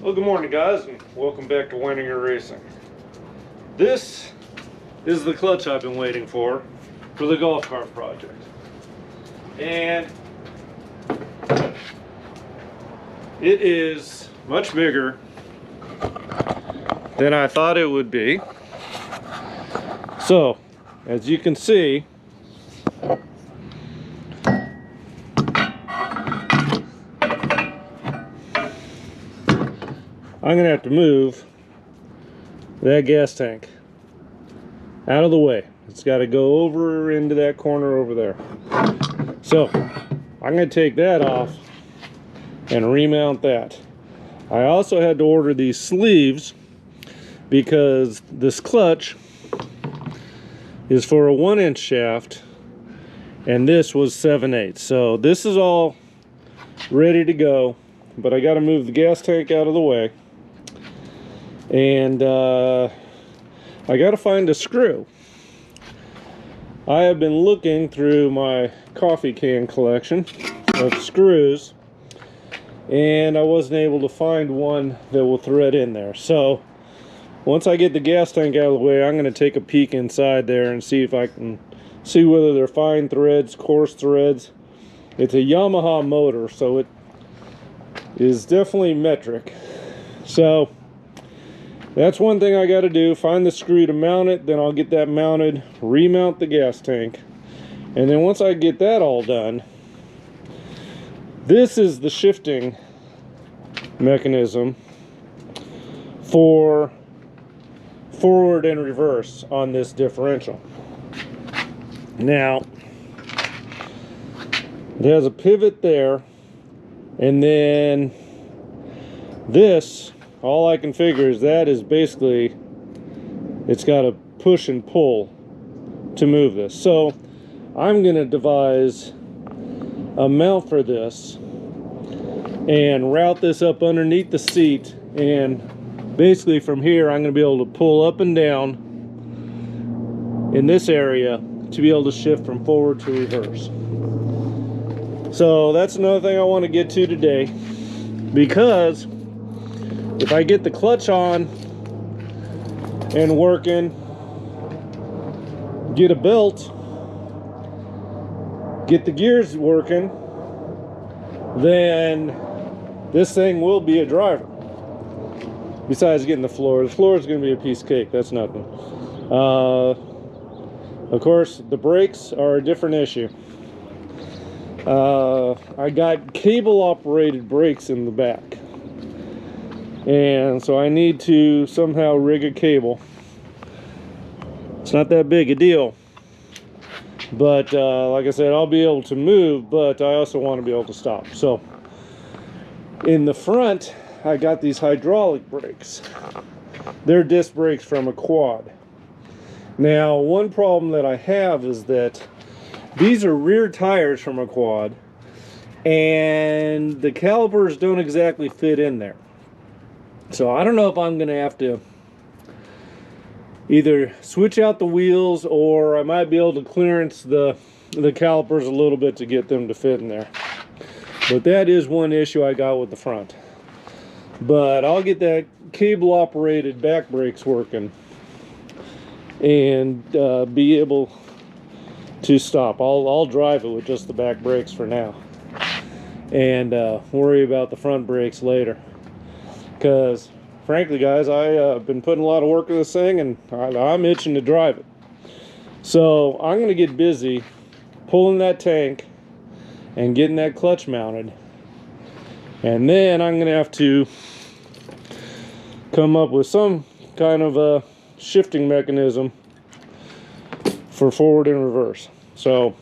Well, good morning guys, and welcome back to Weininger Racing. This is the clutch I've been waiting for the golf cart project. And it is much bigger than I thought it would be. So, as you can see, I'm gonna have to move that gas tank out of the way. It's got to go over into that corner over there. So I'm gonna take that off and remount that. I also had to order these sleeves because this clutch is for a 1-inch shaft and this was 7/8. So this is all ready to go, but I got to move the gas tank out of the way. And I got to find a screw. I have been looking through my coffee can collection of screws, and I wasn't able to find one that will thread in there. So once I get the gas tank out of the way, I'm going to take a peek inside there and see if I can see whether they're fine threads, coarse threads. It's a Yamaha motor, so it is definitely metric. So that's one thing I got to do, find the screw to mount it, then I'll get that mounted, remount the gas tank. And then once I get that all done, this is the shifting mechanism for forward and reverse on this differential. Now, it has a pivot there, and then this, all I can figure is that is basically, it's got a push and pull to move this. So I'm going to devise a mount for this and route this up underneath the seat, and basically from here I'm going to be able to pull up and down in this area to be able to shift from forward to reverse. So that's another thing I want to get to today, because if I get the clutch on and working, get a belt, get the gears working, then this thing will be a driver. Besides getting the floor is going to be a piece of cake. That's nothing. Of course, the brakes are a different issue. I got cable operated brakes in the back, and so I need to somehow rig a cable. It's not that big a deal, but like I said, I'll be able to move, but I also want to be able to stop. So in the front, I got these hydraulic brakes. They're disc brakes from a quad. Now, one problem that I have is that these are rear tires from a quad, and the calipers don't exactly fit in there. So I don't know if I'm going to have to either switch out the wheels, or I might be able to clearance the calipers a little bit to get them to fit in there. But that is one issue I got with the front. But I'll get that cable operated back brakes working and be able to stop. I'll drive it with just the back brakes for now, and worry about the front brakes later. Because frankly guys, I've been putting a lot of work in this thing, and I'm itching to drive it. So I'm going to get busy pulling that tank and getting that clutch mounted, and then I'm going to have to come up with some kind of a shifting mechanism for forward and reverse. So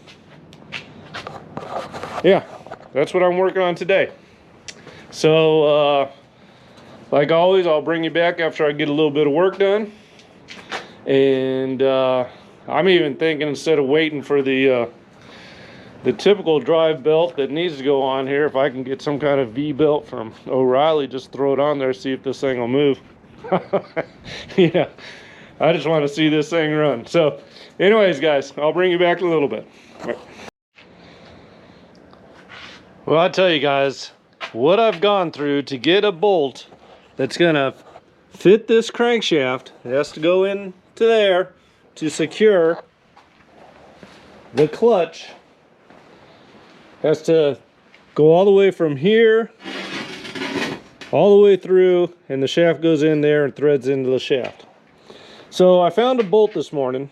yeah, that's what I'm working on today. So like always, I'll bring you back after I get a little bit of work done. And I'm even thinking, instead of waiting for the typical drive belt that needs to go on here, if I can get some kind of V-belt from O'Reilly, just throw it on there, see if this thing will move. Yeah, I just want to see this thing run. So anyways guys, I'll bring you back in a little bit. Well, I tell you guys, what I've gone through to get a bolt that's gonna fit this crankshaft. It has to go into there to secure the clutch. Has to go all the way from here all the way through, and the shaft goes in there and threads into the shaft. So I found a bolt this morning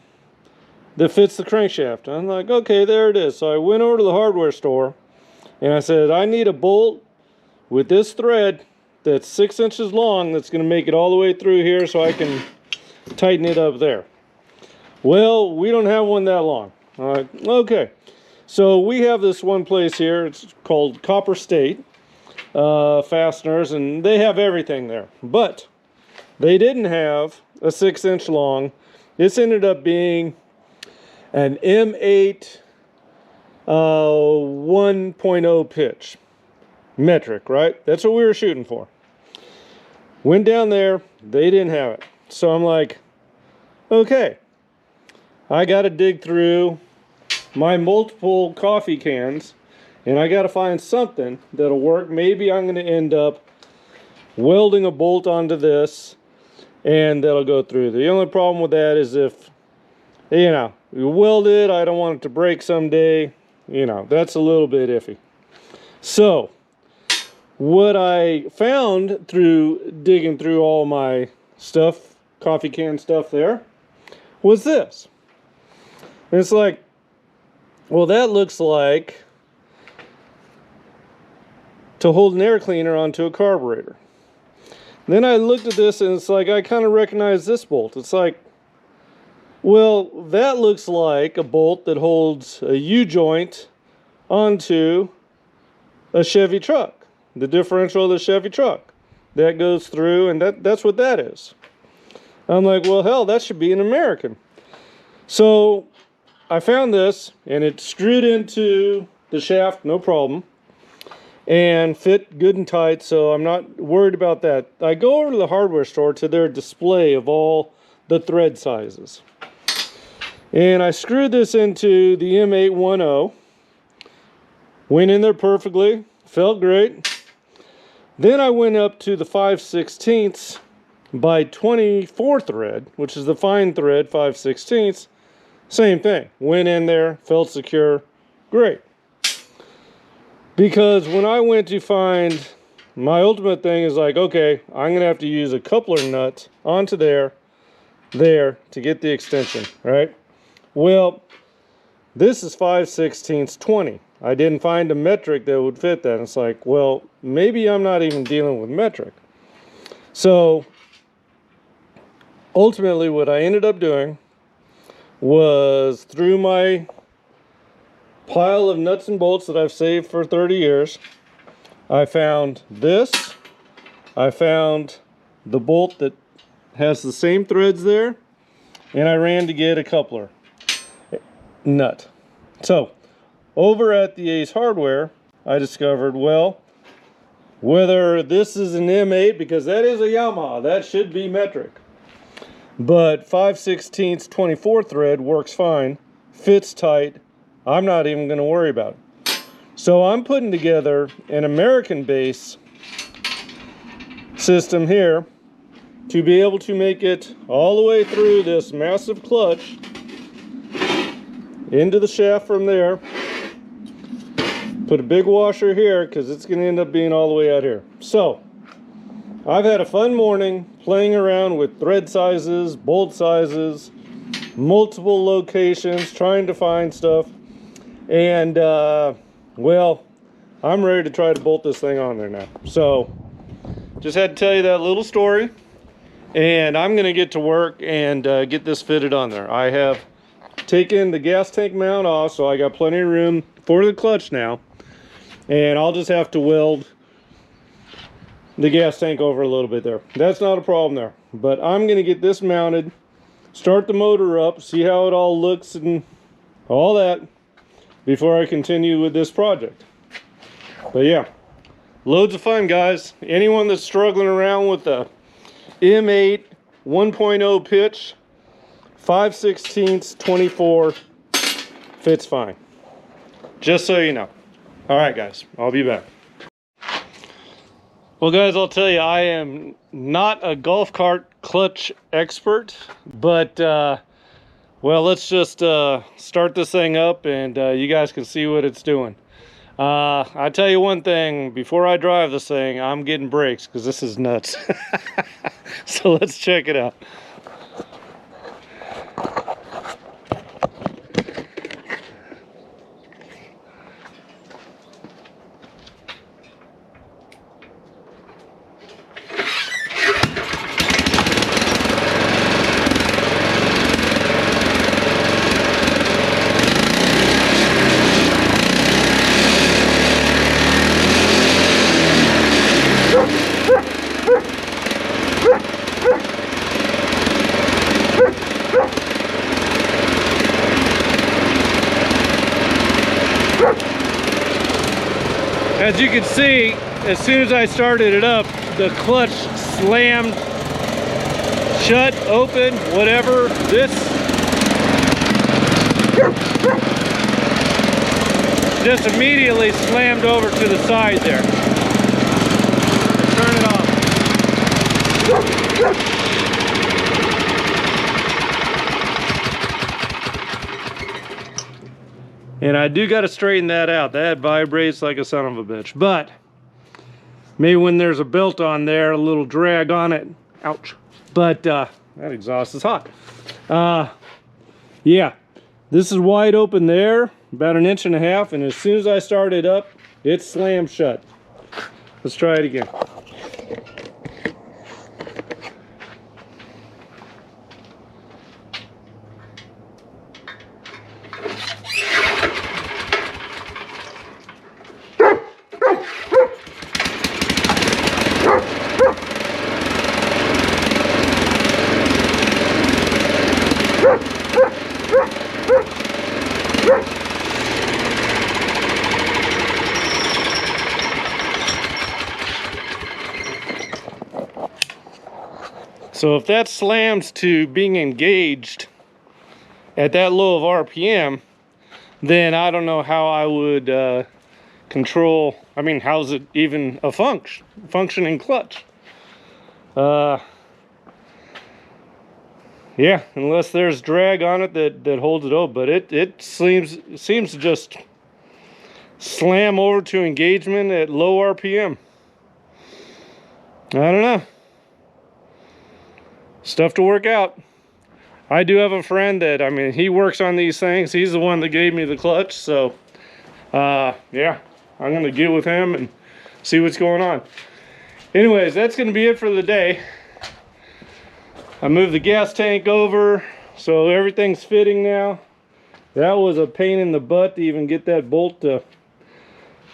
that fits the crankshaft. I'm like, okay, there it is. So I went over to the hardware store and I said, I need a bolt with this thread that's 6 inches long that's going to make it all the way through here so I can tighten it up there. Well, we don't have one that long. All right, okay. So we have this one place here. It's called Copper State Fasteners, and they have everything there. But they didn't have a 6 inch long. This ended up being an M8 1.0 pitch. Metric, right? That's what we were shooting for. Went down there, they didn't have it. So I'm like, okay, I got to dig through my multiple coffee cans and I got to find something that'll work. Maybe I'm going to end up welding a bolt onto this and that'll go through. The only problem with that is if, you know, you weld it, I don't want it to break someday. You know, that's a little bit iffy. So what I found through digging through all my stuff, coffee can stuff there, was this. And it's like, well, that looks like to hold an air cleaner onto a carburetor. Then I looked at this and it's like, I kind of recognize this bolt. It's like, well, that looks like a bolt that holds a U-joint onto a Chevy truck. The differential of the Chevy truck. That goes through, and that's what that is. I'm like, well, hell, that should be an American. So I found this, and it screwed into the shaft, no problem, and fit good and tight, so I'm not worried about that. I go over to the hardware store to their display of all the thread sizes. And I screwed this into the M810. Went in there perfectly. Felt great. Then I went up to the 5/16 by 24 thread, which is the fine thread, 5/16. Same thing. Went in there, felt secure. Great. Because when I went to find my ultimate thing is like, okay, I'm going to have to use a coupler nut onto there to get the extension, right? Well, this is 5/16 20. I didn't find a metric that would fit that. It's like, well, maybe I'm not even dealing with metric. So ultimately what I ended up doing was through my pile of nuts and bolts that I've saved for 30 years, I found this. I found the bolt that has the same threads there, and I ran to get a coupler nut. So over at the Ace Hardware, I discovered, well, whether this is an M8, because that is a Yamaha, that should be metric, but 5/16 24 thread works fine, fits tight. I'm not even going to worry about it. So I'm putting together an American base system here to be able to make it all the way through this massive clutch into the shaft from there. Put a big washer here because it's going to end up being all the way out here. So I've had a fun morning playing around with thread sizes, bolt sizes, multiple locations, trying to find stuff. And well, I'm ready to try to bolt this thing on there now. So just had to tell you that little story, and I'm going to get to work and get this fitted on there. I have taken the gas tank mount off, so I got plenty of room for the clutch now, and I'll just have to weld the gas tank over a little bit there. That's not a problem there, but I'm going to get this mounted, start the motor up, see how it all looks and all that before I continue with this project. But yeah, loads of fun, guys. Anyone that's struggling around with the M8 1.0 pitch, 5/16 24 fits fine. Just so you know. All right, guys, I'll be back. Well, guys, I'll tell you, I am not a golf cart clutch expert, but well, let's just start this thing up and you guys can see what it's doing. I tell you one thing, before I drive this thing, I'm getting brakes because this is nuts. So let's check it out. As you can see, as soon as I started it up, the clutch slammed shut, open, whatever. This just immediately slammed over to the side there. Turn it off. And I do got to straighten that out. That vibrates like a son of a bitch. But maybe when there's a belt on there, a little drag on it. Ouch. But that exhaust is hot. Yeah, this is wide open there, about 1.5 inches. And as soon as I start it up, it slams shut. Let's try it again. So if that slams to being engaged at that low of RPM, then I don't know how I would control, I mean, how's it even a functioning clutch? Yeah, unless there's drag on it that holds it open, but it seems to just slam over to engagement at low RPM. I don't know. Stuff to work out. I do have a friend that, I mean, he works on these things. He's the one that gave me the clutch. So, yeah, I'm going to get with him and see what's going on. Anyways, that's going to be it for the day. I moved the gas tank over, so everything's fitting now. That was a pain in the butt to even get that bolt to,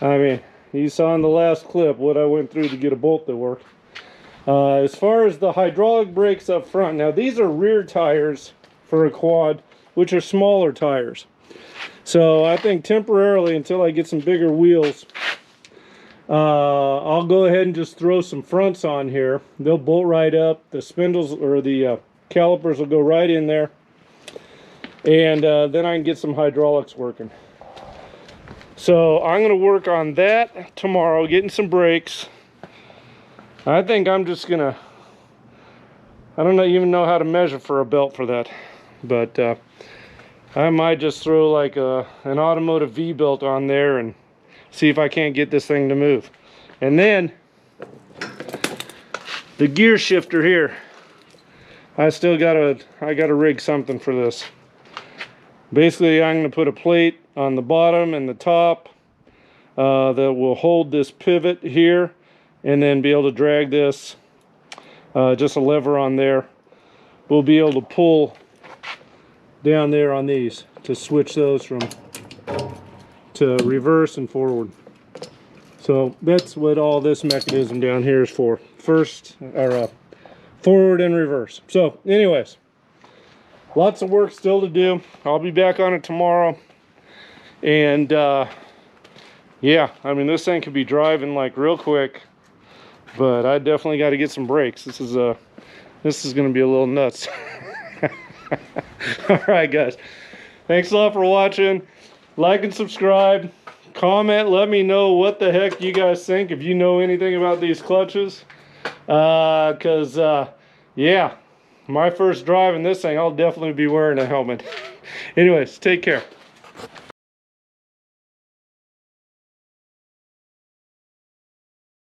I mean, you saw in the last clip what I went through to get a bolt to work. As far as the hydraulic brakes up front, now these are rear tires for a quad, which are smaller tires. So I think temporarily, until I get some bigger wheels, I'll go ahead and just throw some fronts on here. They'll bolt right up. The spindles or the calipers will go right in there. And then I can get some hydraulics working. So I'm going to work on that tomorrow, getting some brakes. I think I'm just gonna, I don't even know how to measure for a belt for that, but I might just throw like an Automotive V-belt on there and see if I can't get this thing to move. And then the gear shifter here, I gotta rig something for this. Basically, I'm gonna put a plate on the bottom and the top that will hold this pivot here, and then be able to drag this, just a lever on there. We'll be able to pull down there on these to switch those from to reverse and forward. So that's what all this mechanism down here is for. First, or forward and reverse. So anyways, lots of work still to do. I'll be back on it tomorrow. And yeah, I mean, this thing could be driving like real quick. But I definitely got to get some brakes. This is going to be a little nuts. All right, guys. Thanks a lot for watching. Like and subscribe. comment, let me know what the heck you guys think, if you know anything about these clutches. Because, yeah, my first drive in this thing, I'll definitely be wearing a helmet. Anyways, take care.